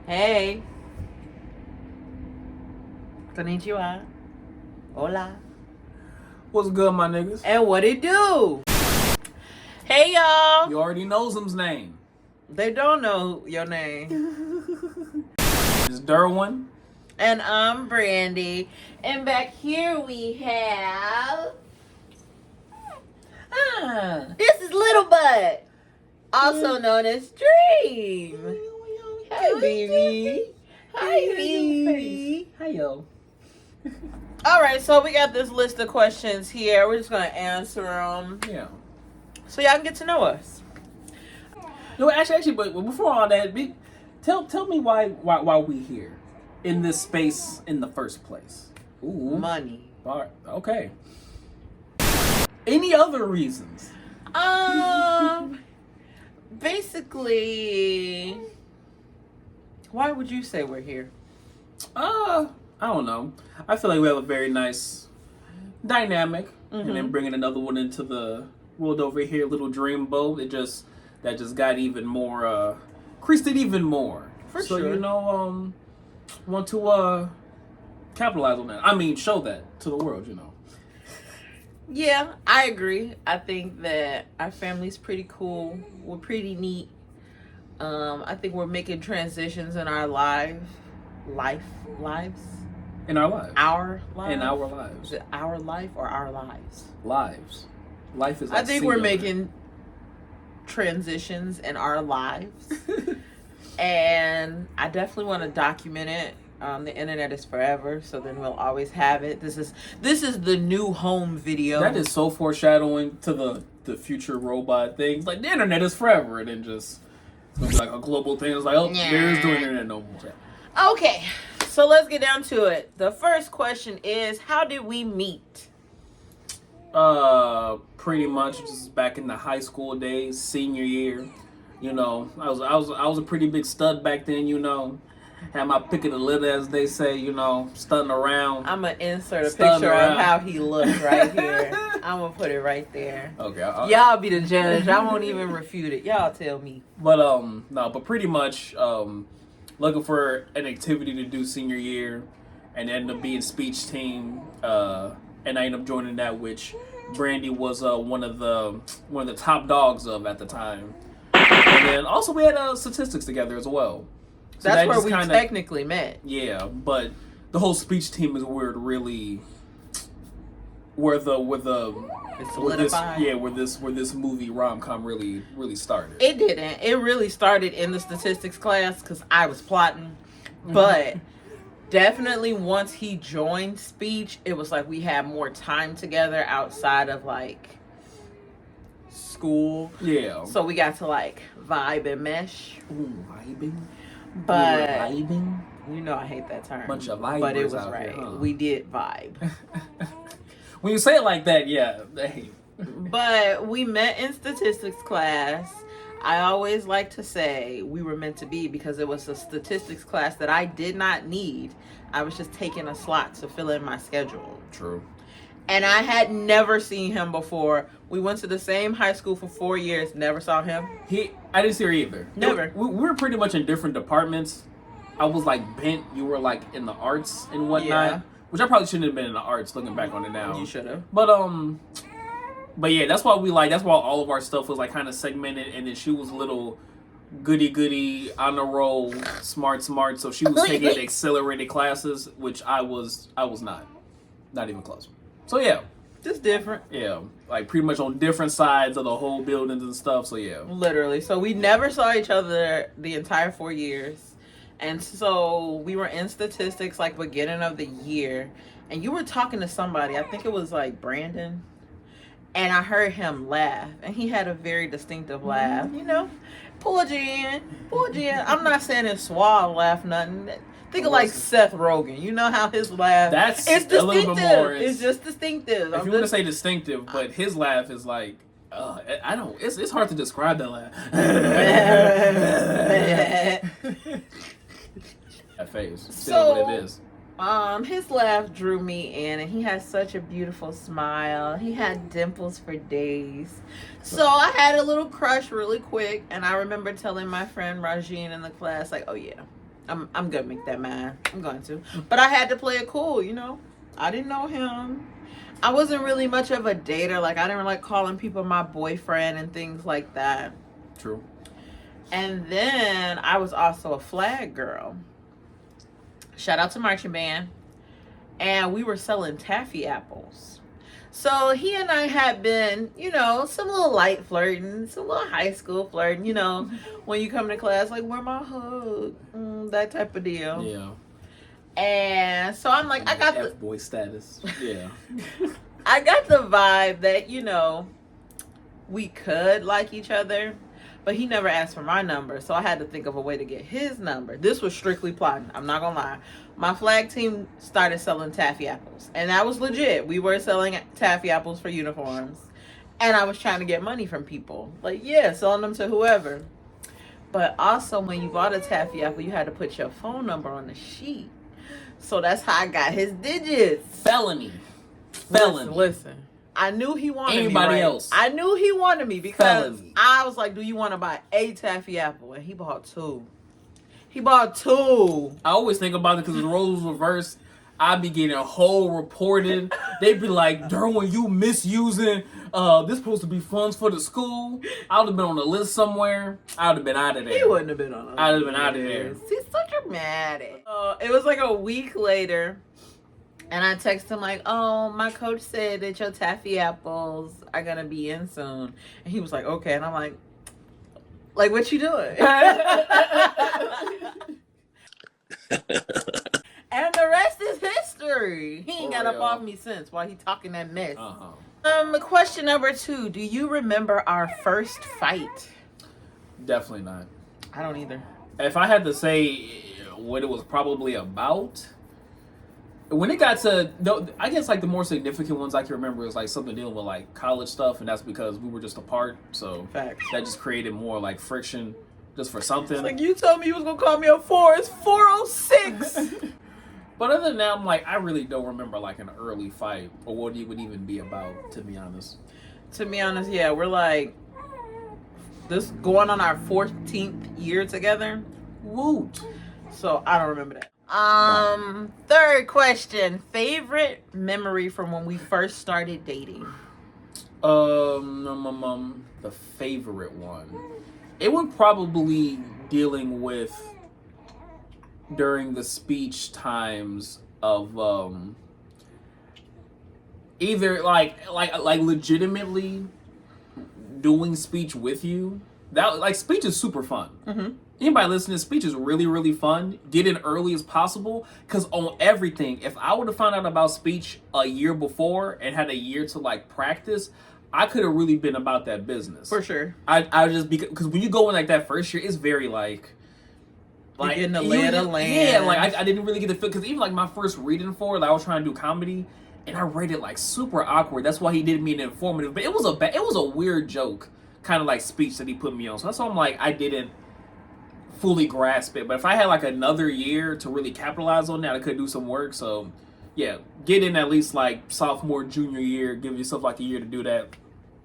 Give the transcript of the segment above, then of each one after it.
Hey. Konnichiwa. Hola. What's good, my niggas? And what it do? Hey, y'all. You already knows him's name. They don't know your name. It's Derwin. And I'm Brandy. And back here we have... this is Little Butt. Also known as Dream. Hi, baby. Hi, baby. Hi, yo. All right, so we got this list of questions here. We're just going to answer them. Yeah. So y'all can get to know us. No, actually, but before all that, tell me why we here in this space in the first place. Ooh. Money. Okay. Any other reasons? Basically, why would you say we're here? I don't know. I feel like we have a very nice dynamic, and then bringing another one into the world over here, little dreamboat. That just got even more, increased it even more. For so sure. Want to capitalize on that. I mean, show that to the world. Yeah, I agree. I think that our family's pretty cool. We're pretty neat. I think we're making transitions in our lives. In our lives. Our lives. In our lives. Is it our life or our lives? Lives. Life is. I think singular. we're making transitions in our lives. And I definitely want to document it. The internet is forever, so then we'll always have it. This is the new home video. That is so foreshadowing to the future robot things. Like, the internet is forever, and then just it's gonna be like a global thing. It's like, oh, there's the internet no more. Okay, so let's get down to it. The first question is, how did we meet? Pretty much just back in the high school days, senior year. I was a pretty big stud back then. Had my pick of the litter, as they say. Stunting around. I'm gonna insert a picture of how he looks right here. I'm gonna put it right there. Okay, y'all be the judge. I won't even refute it. Y'all tell me. But no, but pretty much looking for an activity to do senior year, and ended up being speech team. And I ended up joining that, which Brandy was one of the top dogs of at the time. And then also we had statistics together as well. So that's where we technically met. Yeah, but the whole speech team is where it really, where this movie rom-com really started. It didn't. It really started in the statistics class because I was plotting, but definitely once he joined speech, it was like we had more time together outside of like school. Yeah. So we got to like vibe and mesh. Ooh, vibing. But vibing. I hate that term. Bunch of vibers, but it was out right. Here, huh? We did vibe. When you say it like that, yeah. Hey. But we met in statistics class. I always like to say we were meant to be because it was a statistics class that I did not need. I was just taking a slot to fill in my schedule. True. And I had never seen him before. We went to the same high school for 4 years. Never saw him. I didn't see her either. Never. We were pretty much in different departments. I was like bent. You were like in the arts and whatnot. Yeah. Which I probably shouldn't have been in the arts. Looking back on it now, You should have. But yeah, that's why that's why all of our stuff was like kind of segmented. And then she was a little goody on the roll, smart. So she was taking accelerated classes, which I was not even close. So yeah. Just different. Yeah, like pretty much on different sides of the whole buildings and stuff. So yeah. Literally. So we never saw each other the entire 4 years. And so we were in statistics like beginning of the year. And you were talking to somebody. I think it was like Brandon. And I heard him laugh. And he had a very distinctive laugh. Pull Jen. I'm not saying it's suave laugh, nothing. Think of like Seth Rogen. You know how his laugh. That's it's distinctive. A little bit more. It's just distinctive. If you want to say distinctive, but his laugh is like, I don't. It's hard to describe that laugh. That face. So what it is. His laugh drew me in, and he had such a beautiful smile. He had dimples for days. So I had a little crush really quick, and I remember telling my friend Rajin in the class, like, oh yeah, I'm gonna make that mad. I'm going to. But I had to play it cool, you know. I didn't know him. I wasn't really much of a dater. Like I didn't like calling people my boyfriend and things like that. True. And then I was also a flag girl. Shout out to marching band. And we were selling taffy apples. So he and I had been, you know, some little light flirting, some little high school flirting, you know, when you come to class, like, where my hug? That type of deal. Yeah. And so I'm like, I got the F-boy status. Yeah. I got the vibe that, you know, we could like each other, but he never asked for my number, so I had to think of a way to get his number. This was strictly plotting. I'm not gonna lie. My flag team started selling taffy apples, and that was legit. We were selling taffy apples for uniforms, and I was trying to get money from people. Like, yeah, selling them to whoever. But also, when you bought a taffy apple, you had to put your phone number on the sheet. So that's how I got his digits. Felony. Listen. I knew he wanted Anybody me. Right? else? I knew he wanted me because Felony. I was like, "Do you want to buy a taffy apple?" And he bought two. I always think about it because the roles was reversed. I'd be getting a whole reported. They'd be like, Derwin, you misusing this supposed to be funds for the school. I would have been on the list somewhere. I would have been out of there. He wouldn't have been on the list. I would have been out of there. He's so dramatic. It was like a week later. And I text him like, "Oh, my coach said that your taffy apples are gonna be in soon." And he was like, "Okay." And I'm like, what you doing?" And the rest is history. He ain't got up off me since while he talking that mess. Question number 2. Do you remember our first fight? Definitely not. I don't either. If I had to say what it was probably about, when it got to, I guess like the more significant ones I can remember is like something dealing with like college stuff, and that's because we were just apart. So Facts. That just created more like friction just for something. It's like, you told me you was gonna call me at 4. It's 4:06. But other than that, I'm like, I really don't remember like an early fight or what it would even be about, to be honest. To be honest, yeah, we're like this going on our 14th year together. Woot. So I don't remember that. Third question. Favorite memory from when we first started dating? The favorite one. It would probably dealing with during the speech times of either like legitimately doing speech with you. That like speech is super fun. Mm-hmm. Anybody listening to speech is really, really fun. Get in early as possible. Because on everything, if I would have found out about speech a year before and had a year to like practice, I could have really been about that business. For sure. I just, because when you go in like that first year, it's very like you're getting the lay of the land. Yeah, like I didn't really get the feel. Because even like my first reading for it, like, I was trying to do comedy. And I read it like super awkward. That's why he did me an informative. But it was a weird joke, kind of like speech that he put me on. So that's why I'm like, I didn't fully grasp it. But if I had like another year to really capitalize on that, I could do some work. So yeah, get in at least like sophomore, junior year, give yourself like a year to do that.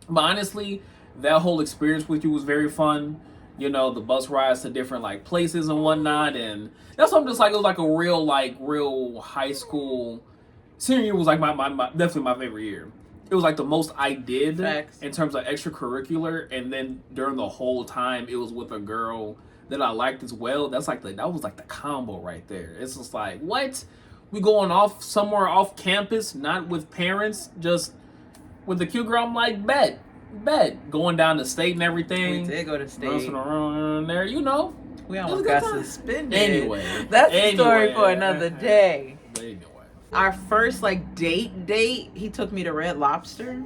But honestly, that whole experience with you was very fun. You know, the bus rides to different like places and whatnot. And that's what I'm just like, it was like a real high school. Senior year was like my definitely my favorite year. It was like the most I did Facts. In terms of extracurricular. And then during the whole time, it was with a girl that I liked as well. That was like the combo right there. It's just like, what? We going off somewhere off campus, not with parents, just with the cute girl. I'm like, bet. Going down to state and everything. We did go to state. Bouncing around there, you know. We almost got suspended. Anyway. That's a story for another day. Anyway. Our first like date, he took me to Red Lobster.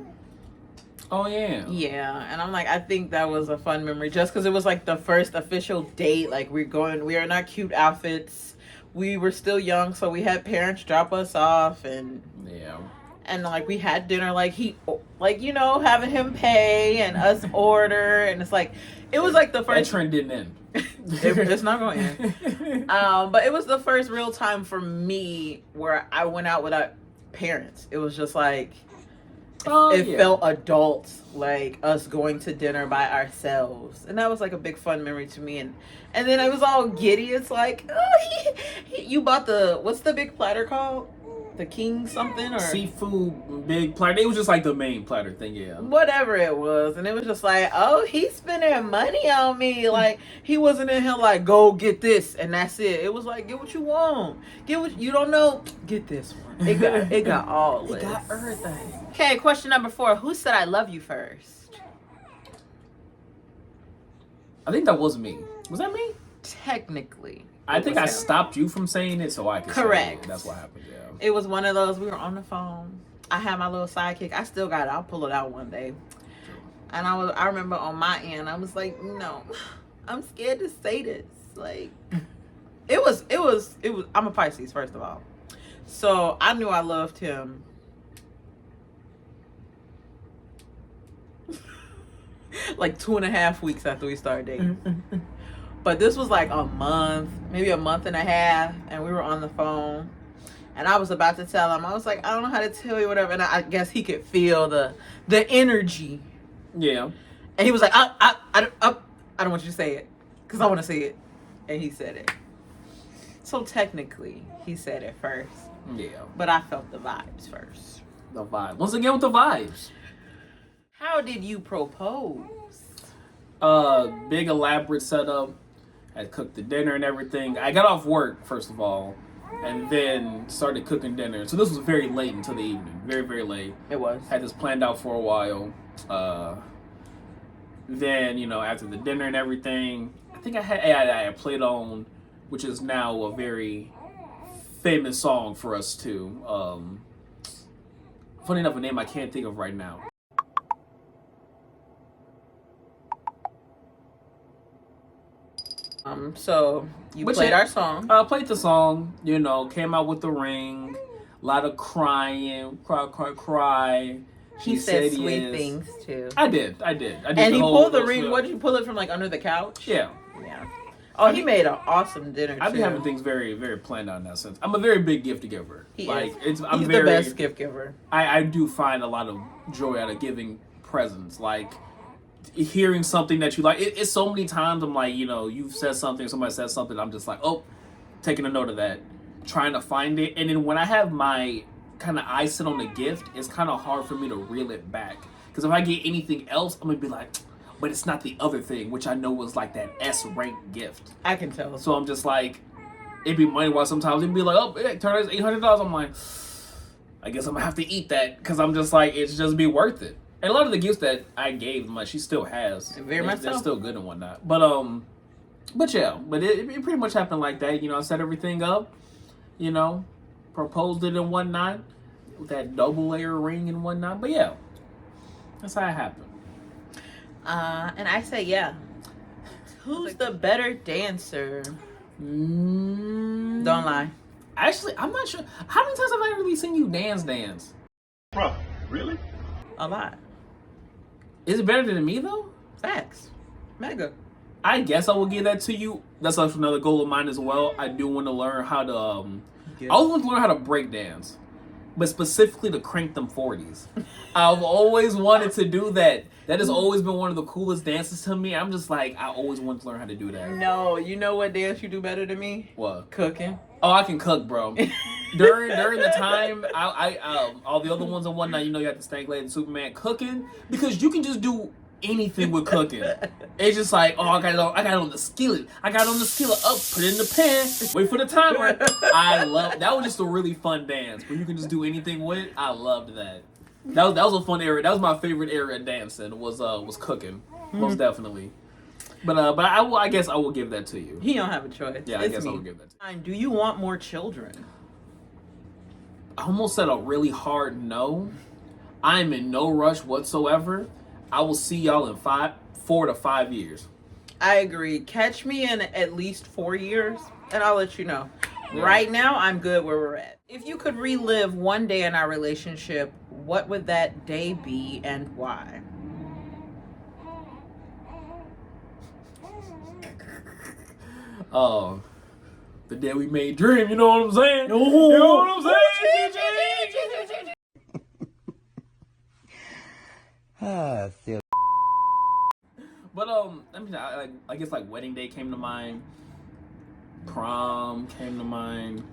Oh, yeah. Yeah, and I'm like, I think that was a fun memory just because it was like the first official date. Like, we are in our cute outfits. We were still young, so we had parents drop us off, and yeah. And like we had dinner, like you know, having him pay and us order, and it's like, it was like the first. That trend didn't end. It's not going to end. But it was the first real time for me where I went out without parents. It was just like, It felt adult, like us going to dinner by ourselves, and that was like a big fun memory to me. And then I was all giddy. It's like, oh, you bought what's the big platter called? The king something or seafood big platter. It was just like the main platter thing, yeah. Whatever it was, and it was just like, oh, he's spending money on me. Like he wasn't in here like, go get this and that's it. It was like, get what you want, get what you don't know, get this one. It got all this. It got everything. Okay, question number 4. Who said I love you first? I think that was me. Was that me? Technically. I think I stopped you from saying it so I could say it. That's what happened, yeah. It was one of those, we were on the phone. I had my little sidekick. I still got it. I'll pull it out one day. And I remember on my end, I was like, no, I'm scared to say this. Like, it was, I'm a Pisces, first of all. So I knew I loved him. Like 2.5 weeks after we started dating. But this was like a month, maybe a month and a half, and we were on the phone. And I was about to tell him, I was like, I don't know how to tell you, whatever. And I guess he could feel the energy. Yeah. And he was like, I don't want you to say it, because I want to see it. And he said it. So technically, he said it first. Yeah. But I felt the vibes first. The vibe. Once again with the vibes. How did you propose? Big elaborate setup. Had cooked the dinner and everything. I got off work, first of all, and then started cooking dinner. So this was very late into the evening. Very, very late. It was. Had this planned out for a while. Then, after the dinner and everything, I think I played on, which is now a very famous song for us too. Funny enough, a name I can't think of right now. So you played our song. Played the song, came out with the ring, a lot of crying, cry. He said sweet things too. I did. And he pulled the ring. What did you pull it from, like under the couch? Yeah. Oh, he made an awesome dinner too. I've been having things very, very planned out in that sense. I'm a very big gift giver. He's the best gift giver. I do find a lot of joy out of giving presents. Like, hearing something that you like. It's so many times I'm like, you've said something, somebody says something, I'm just like, oh, taking a note of that, trying to find it. And then when I have my kind of eyes set on the gift, it's kind of hard for me to reel it back. Because if I get anything else, I'm going to be like, but it's not the other thing, which I know was like that S-rank gift. I can tell. So I'm just like, it'd be money-wise sometimes. It'd be like, oh, turn out $800. I'm like, I guess I'm going to have to eat that. Because I'm just like, it's just be worth it. And a lot of the gifts that I gave, she still has. Very much so. They're still good and whatnot. But it pretty much happened like that. I set everything up, proposed it and whatnot, with that double layer ring and whatnot. But yeah, that's how it happened. And I say, yeah. Who's the better dancer? Don't lie. Actually, I'm not sure. How many times have I really seen you dance? Bro, really? A lot. Is it better than me though? Facts. Mega. I guess I will give that to you. That's also another goal of mine as well. I do want to learn how to. I always want to learn how to break dance, but specifically to crank them 40s. I've always wanted to do that. That has always been one of the coolest dances to me. I'm just like, I always wanted to learn how to do that. No, you know what dance you do better than me? What? Cooking. Oh, I can cook, bro. During the time, I all the other ones and whatnot, you got the Stank Lady and Superman cooking, because you can just do anything with cooking. It's just like, oh, I got it on the skillet. Up, put it in the pan, wait for the timer. I love that. Was just a really fun dance where you can just do anything with. I loved that. That was a fun area. That was my favorite area of dancing. Was cooking, most definitely. But I guess I will give that to you. He don't have a choice. Yeah, I guess I will give that to you. Do you want more children? I almost said a really hard no. I'm in no rush whatsoever. I will see y'all in 4 to 5 years. I agree. Catch me in at least 4 years, and I'll let you know. Yeah. Right now, I'm good where we're at. If you could relive one day in our relationship, what would that day be and why? Oh, the day we made Dream, you know what I'm saying? You know what I'm saying? But I mean, I guess like wedding day came to mind. Prom came to mind.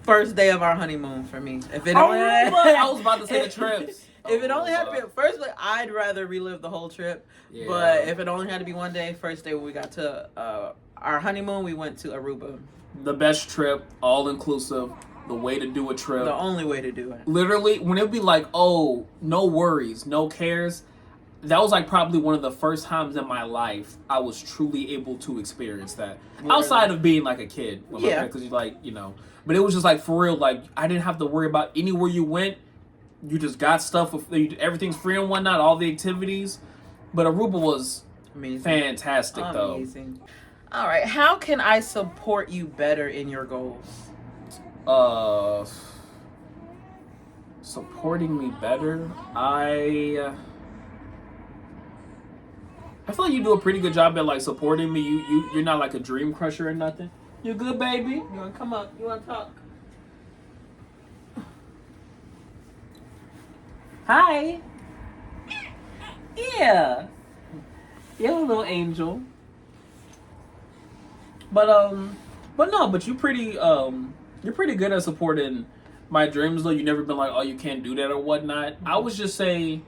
First day of our honeymoon for me. If it Oh, only I was about to say the trips. If it only had to be first, I'd rather relive the whole trip. Yeah. But if it only had to be one day, first day when we got to our honeymoon, we went to Aruba. The best trip, all inclusive. The way to do a trip. The only way to do it. Literally, when it'd be like, oh, no worries, no cares. That was like probably one of the first times in my life I was truly able to experience that. Literally. Outside of being like a kid. Yeah. Because you like, you know. But it was just like for real, like I didn't have to worry about anywhere you went. You just got stuff, everything's free and whatnot, all the activities. But Aruba was fantastic, though. Amazing. All right, how can I support you better in your goals? Supporting me better? I feel like you do a pretty good job at like supporting me. You're not like a dream crusher or nothing. You good, baby? You wanna come up? You wanna talk? Hi. Yeah. You're a little angel. But you're pretty good at supporting my dreams though. You've never been like, oh, you can't do that or whatnot. Mm-hmm. I would just say,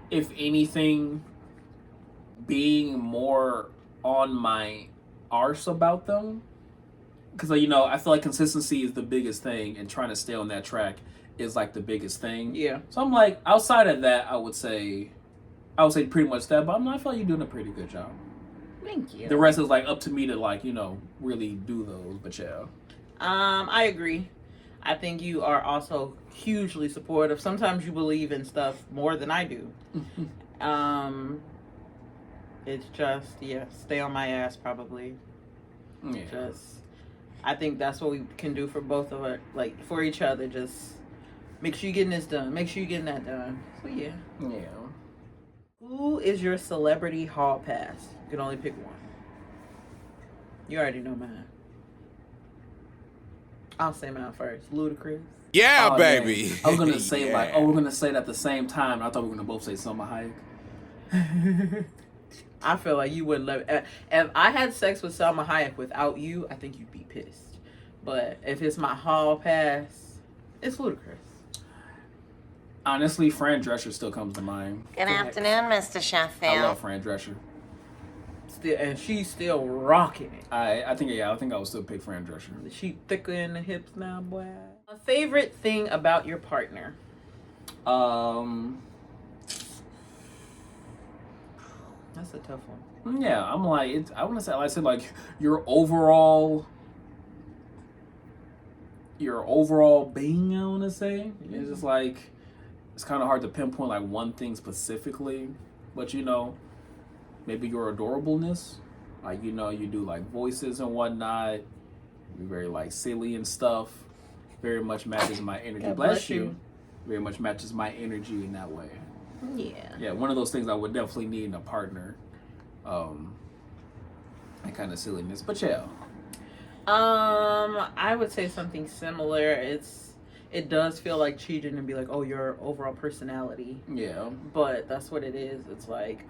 if anything, being more on my arse about them. Because, you know, I feel like consistency is the biggest thing, and trying to stay on that track is like the biggest thing. Yeah. So I'm like, outside of that, I would say pretty much that, but I feel like you're doing a pretty good job. Thank you. The rest is like up to me to like, you know, really do those, but yeah. I agree. I think you are also hugely supportive. Sometimes you believe in stuff more than I do. It's just, stay on my ass probably. Yeah. I think that's what we can do for both of us, like for each other. Just make sure you're getting this done. Make sure you're getting that done. So yeah. Yeah. Who is your celebrity hall pass? You can only pick one. You already know mine. I'll say mine first. Ludacris. Yeah, baby. Man. I was gonna say we're gonna say it at the same time. I thought we were gonna both say Salma Hayek. I feel like you wouldn't let it. If I had sex with Salma Hayek without you, I think you'd be pissed. But if it's my hall pass, it's Ludacris. Honestly, Fran Drescher still comes to mind. Good afternoon, Mr. Sheffield. I love Fran Drescher. And she's still rocking it. I think I would still pick Fran Drescher. She thicker in the hips now, boy. A favorite thing about your partner? That's a tough one. Yeah, I'm like, I want to say, like I said, like your overall being. I want to say it's just like it's kind of hard to pinpoint like one thing specifically, but you know, maybe your adorableness, like you know, you do like voices and whatnot. You're very like silly and stuff. Very much matches my energy. God bless you. Very much matches my energy in that way. Yeah. Yeah, one of those things I would definitely need in a partner. That kind of silliness. But yeah. I would say something similar. It does feel like cheating and be like, oh, your overall personality. Yeah. But that's what it is. It's like,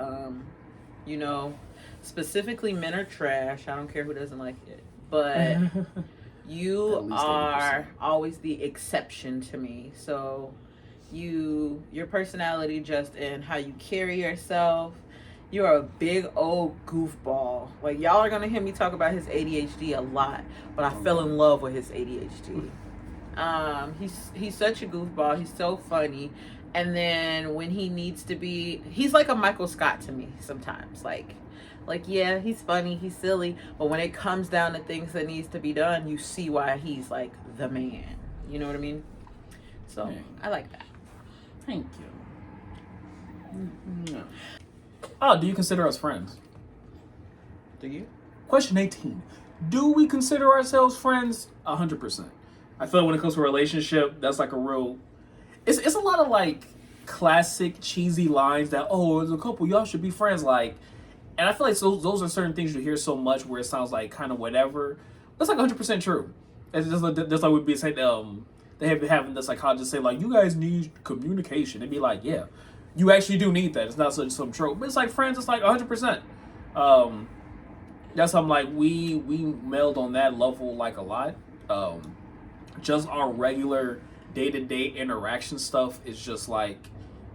you know, specifically men are trash. I don't care who doesn't like it. But you are always the exception to me. So your personality just in how you carry yourself, you're a big old goofball. Like y'all are gonna hear me talk about his ADHD a lot, but I fell in love with his ADHD. He's such a goofball. He's so funny, and then when he needs to be, he's like a Michael Scott to me sometimes. Like yeah, he's funny, he's silly, but when it comes down to things that needs to be done, you see why he's like the man. You know what I mean? So I like that. Thank you. Yeah. Oh, do you consider us friends? Do you? Question 18. Do we consider ourselves friends? 100%. I feel like when it comes to a relationship, that's like a real... It's a lot of like classic cheesy lines that, oh, as a couple, y'all should be friends. Like, and I feel like those are certain things you hear so much where it sounds like kind of whatever. That's like 100% true. It's just like we'd be saying, they have having the psychologists say like, you guys need communication. They'd be like, yeah, You actually do need that. It's not such some trope. But it's like friends. It's like 100%. That's I'm like we meld on that level like a lot. Just our regular day-to-day interaction stuff is just like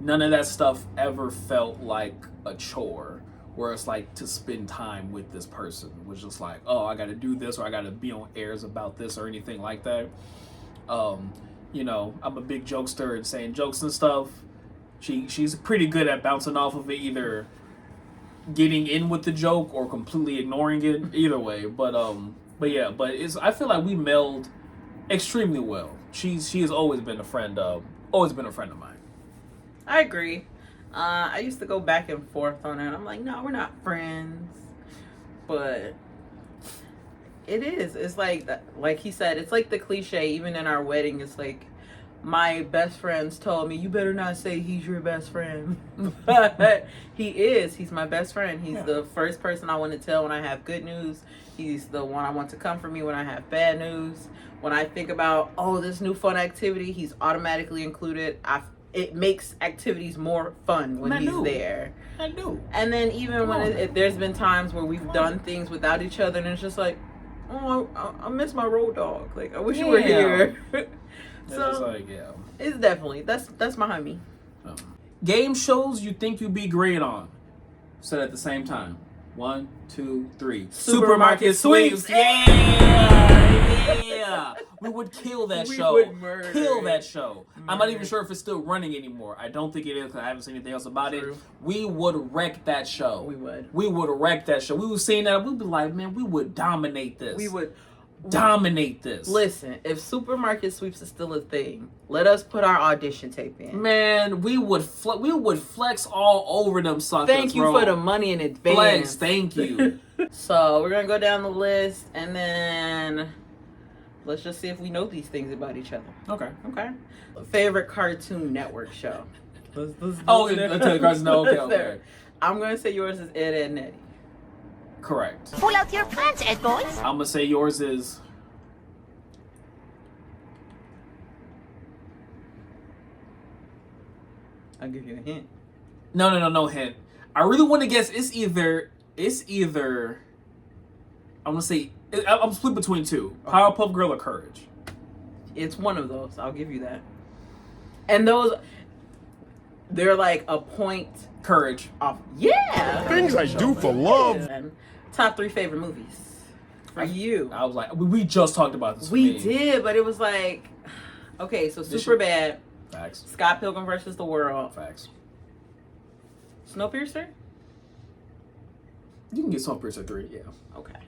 none of that stuff ever felt like a chore. Where it's like to spend time with this person. It was just like, oh, I got to do this or I got to be on airs about this or anything like that. You know, I'm a big jokester and saying jokes and stuff. She's pretty good at bouncing off of it, either getting in with the joke or completely ignoring it. Either way, but it's I feel like we meld extremely well. She has always been a friend of mine. I agree. I used to go back and forth on it. I'm like, no, we're not friends. But it is. It's like he said, it's like the cliche, even in our wedding, it's like, my best friends told me, you better not say he's your best friend. But he is. He's my best friend. He's the first person I want to tell when I have good news. He's the one I want to comfort me when I have bad news. When I think about, oh, this new fun activity, he's automatically included. It makes activities more fun when he's there. I do. And then even when there's been times where we've done things without each other, and it's just like, oh, I miss my road dog. Like, I wish you were here. So it's definitely that's my homie. Game shows you think you'd be great on. Said at the same time. 1, 2, 3. Supermarket sweeps. Yeah. We would kill that show. Kill that show. I'm not even sure if it's still running anymore. I don't think it is because I haven't seen anything else about it. We would wreck that show. We would wreck that show. We would see that. We'd be like, man, we would dominate this. We would dominate this. Listen, if supermarket sweeps is still a thing, let us put our audition tape in. Man, we would flex all over them suckers. Thank you for the money in advance. Flex, thank you. So we're gonna go down the list and then let's just see if we know these things about each other. Okay. Favorite Cartoon Network show. Let's tell the Cartoon. No, okay. I'm gonna say yours is Ed, Edd n Eddy. Correct. Pull out your pants, Ed boys. I'm gonna say yours is. I'll give you a hint. No hint. I really want to guess. It's either. I'm gonna say. I'm split between two: Powerpuff Girl or Courage. It's one of those. I'll give you that. And those, they're like a point. Courage. Off. Yeah. Things I do for love. And top 3 favorite movies for you. I was like, we just talked about this. We did, but it was like, okay, so Superbad. Facts. Scott Pilgrim versus the World. Facts. Snowpiercer. You can get Snowpiercer 3. Yeah. Okay.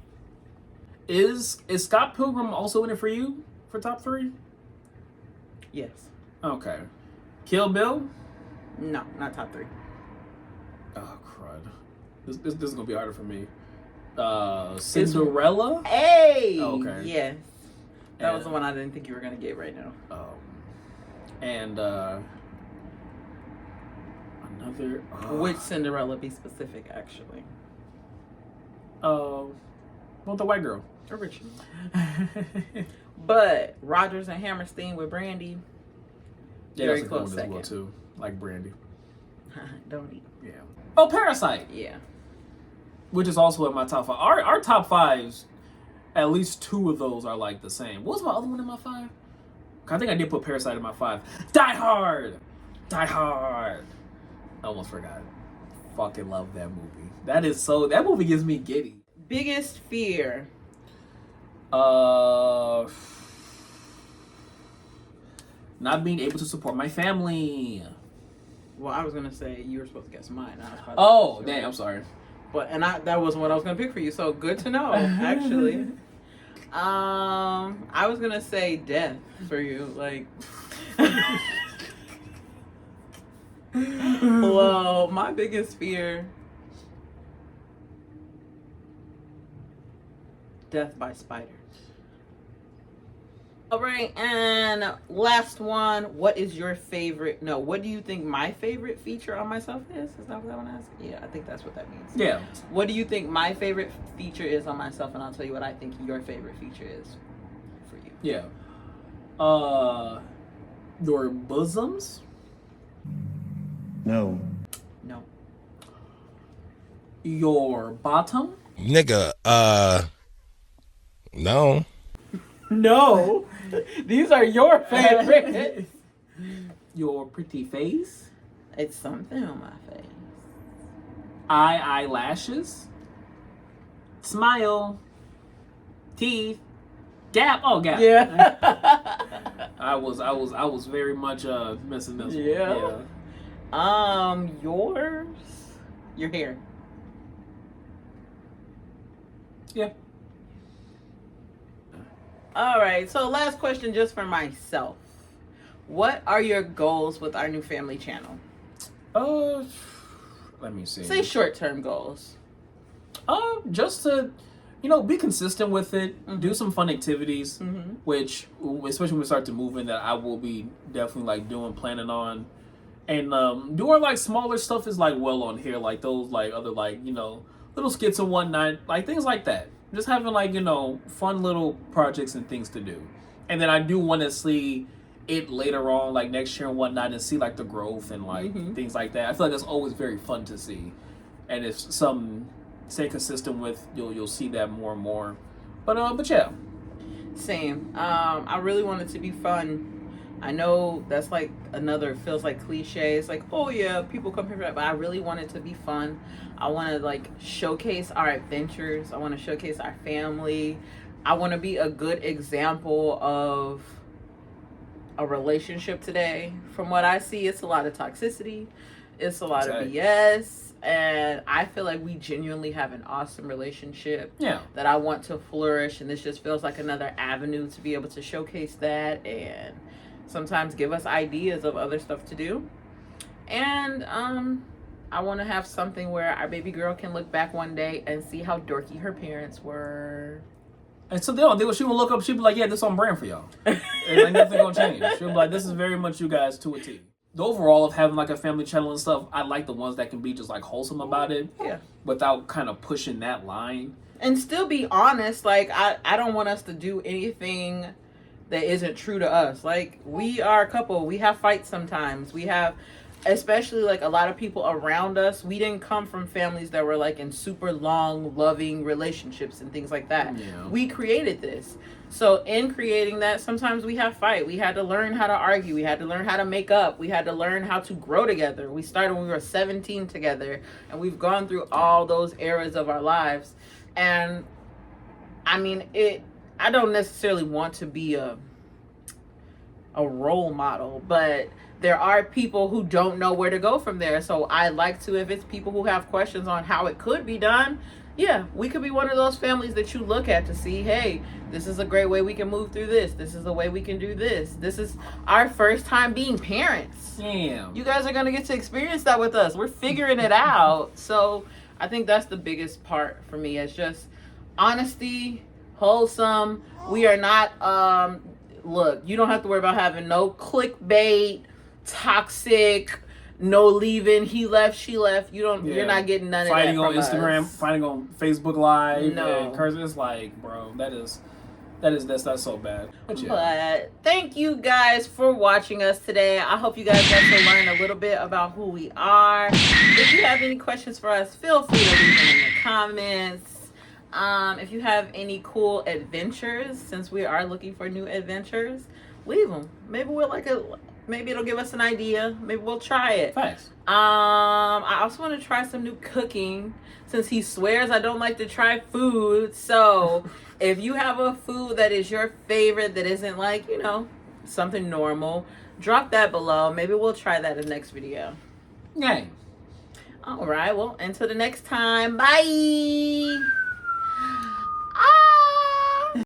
Is Scott Pilgrim also in it for you for top 3? Yes. Okay. Kill Bill. No, not top 3. Oh crud! This is gonna be harder for me. Cinderella. Hey. Okay. Yes. That was the one I didn't think you were gonna get right now. And another. Which Cinderella? Be specific, actually. Well, the white girl. Original. But Rodgers and Hammerstein with Brandy. Yeah, very that's close a good one as well too. Like Brandy. Don't eat. Yeah. Oh, Parasite. Yeah. Which is also in my top 5. Our top 5s, at least 2 of those are like the same. What was my other one in my 5? I think I did put Parasite in my 5. Die Hard. I almost forgot. Fucking love that movie. That movie gives me giddy. Biggest fear. Not being able to support my family. Well, I was gonna say you were supposed to guess mine. Damn, I'm sorry. But that wasn't what I was gonna pick for you. So good to know, actually. I was gonna say death for you, like. Well, my biggest fear. Death by spiders. All right, and last one. What is your favorite? No, what do you think my favorite feature on myself is? Is that what I want to ask? Yeah, I think that's what that means. Yeah. What do you think my favorite feature is on myself? And I'll tell you what I think your favorite feature is for you. Yeah. Your bosoms. No. No. Your bottom? Nigga, no. No. These are your favorites. Your pretty face? It's something on my face. Eyelashes? Smile? Teeth? Gap? Oh, gap. Yeah. I was very much missing this one. Yeah. Yours? Your hair. Yeah. All right. So last question just for myself. What are your goals with our new family channel? Let me see. Say short-term goals. Just to, be consistent with it. Do some fun activities, which, especially when we start to move in, that I will be definitely planning on, and doing like smaller stuff is like well on here, like those like other little skits and whatnot, like things like that. Just having fun little projects and things to do, and then I do want to see it later on, like next year and whatnot, and see like the growth and things like that. I feel like that's always very fun to see, and if some stay consistent with, you'll see that more and more. But yeah, Same. I really want it to be fun. I know that's like feels like cliche. It's like, oh yeah, people come here for that, but I really want it to be fun. I want to like showcase our adventures. I want to showcase our family. I want to be a good example of a relationship today. From what I see, it's a lot of toxicity. It's a lot of BS. And I feel like we genuinely have an awesome relationship that I want to flourish. And this just feels like another avenue to be able to showcase that and sometimes give us ideas of other stuff to do. And I want to have something where our baby girl can look back one day and see how dorky her parents were. and so she will look up. She'll be like, "Yeah, this on brand for y'all." And like nothing gonna change. She'll be like, "This is very much you guys to a T." The overall of having like a family channel and stuff, I like the ones that can be just like wholesome about it, without kind of pushing that line and still be honest. Like I don't want us to do anything that isn't true to us. Like, we are a couple, we have fights sometimes, we have, especially like a lot of people around us, we didn't come from families that were like in super long loving relationships and things like that. We created this, so in creating that, sometimes we have fight. We had to learn how to argue, we had to learn how to make up, we had to learn how to grow together. We started when we were 17 together, and we've gone through all those eras of our lives. And I mean, I don't necessarily want to be a role model, but there are people who don't know where to go from there. So I like to, if it's people who have questions on how it could be done, we could be one of those families that you look at to see, hey, this is a great way we can move through this. This is a way we can do this. This is our first time being parents. Damn. You guys are going to get to experience that with us. We're figuring it out. So I think that's the biggest part for me. It's just honesty, wholesome. We are not look, you don't have to worry about having no clickbait, toxic, no leaving, he left, she left. You're not getting none fighting of that on Instagram, us. fighting on Facebook Live, No. and cursing. It's like, bro, that's so bad. But thank you guys for watching us today. I hope you guys got to learn a little bit about who we are. If you have any questions for us, feel free to leave them in the comments. If you have any cool adventures, since we are looking for new adventures, leave them. Maybe maybe it'll give us an idea. Maybe we'll try it. Thanks. I also want to try some new cooking, since he swears I don't like to try food. So if you have a food that is your favorite that isn't like, something normal, drop that below. Maybe we'll try that in the next video. Yay. All right. Well, until the next time. Bye.